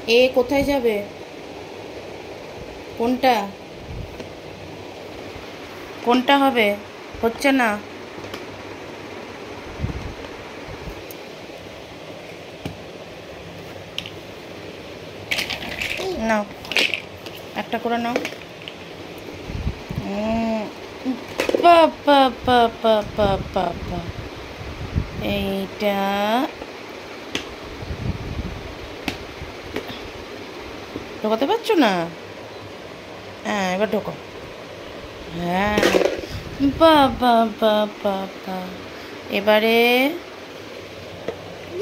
এ কোথায় যাবে? কোনটা কোনটা হবে? হচ্ছে না। নাও, একটা করে নাও। বাবা, এইটা ঢোকাতে পারছো না? হ্যাঁ, এবার ঢোকো। হ্যাঁ, বাবা, এবারে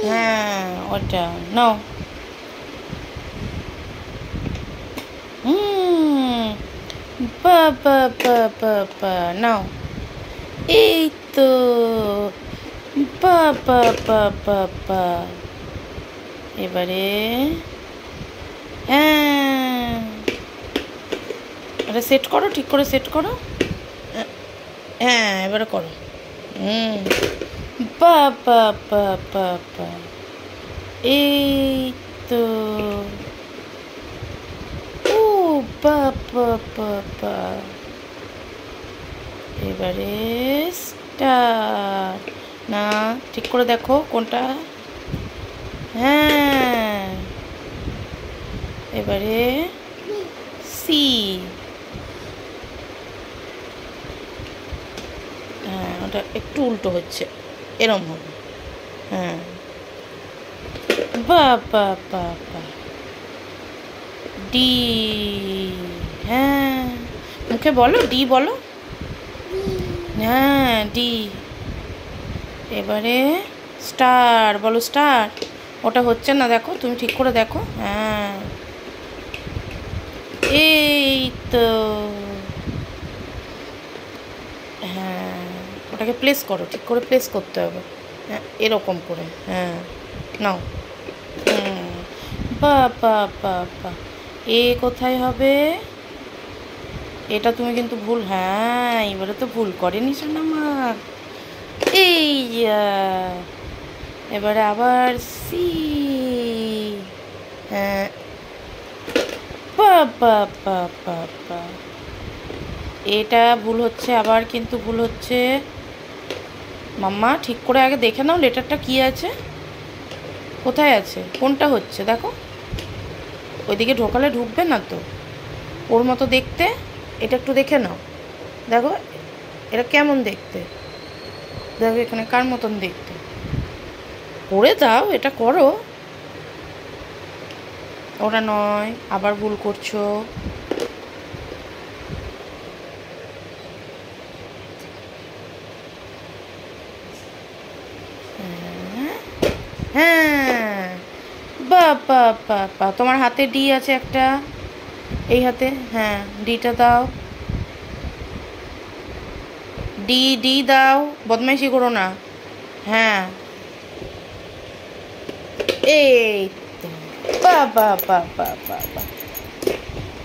হ্যাঁ ওটা নাও। বাবা নাও। এই তো বাবা। এবারে হ্যাঁ, এটা সেট করো, ঠিক করে সেট করো। হ্যাঁ, এবারে করো। বাবা, এই তো ও বাবা। এবারে স্টার। না, ঠিক করে দেখো কোনটা। হ্যাঁ, এবারে সি। হ্যাঁ, ওটা একটু উল্টো হচ্ছে, এরম হবে। হ্যাঁ, বাবা ডি। হ্যাঁ, মুখে বলো, ডি বলো। হ্যাঁ, ডি। এবারে স্টার বলো, স্টার। ওটা হচ্ছে না, দেখো তুমি ঠিক করে দেখো। হ্যাঁ, এই তো। হ্যাঁ, ওটাকে প্লেস করো, ঠিক করে প্লেস করতে হবে। হ্যাঁ, এরকম করে। হ্যাঁ, নাও। বাবা, এ কোথায় হবে? এটা তুমি কিন্তু ভুল। হ্যাঁ, এবারে তো ভুল করেনি সোনামা। এই এবারে আবার সি। হ্যাঁ, বাবা, এটা ভুল হচ্ছে, আবার কিন্তু ভুল হচ্ছে। মাম্মা ঠিক করে আগে দেখে নাও লেটারটা কি আছে, কোথায় আছে, কোনটা হচ্ছে দেখো। ওইদিকে ঢোকালে ঢুকবে না তো, ওর মতো দেখতে। এটা একটু দেখে নাও, দেখো এটা কেমন দেখতে। দেখো এখানে কার মতন দেখতে। করে দাও, এটা করো। ওটা নয়, আবার ভুল করছো। হ্যাঁ, বাবা, তোমার হাতে ডি আছে একটা, এই হাতে। হ্যাঁ, ডিটা দাও। ডি দাও, বদমাইশি করো না। হ্যাঁ, এই তো বাবা।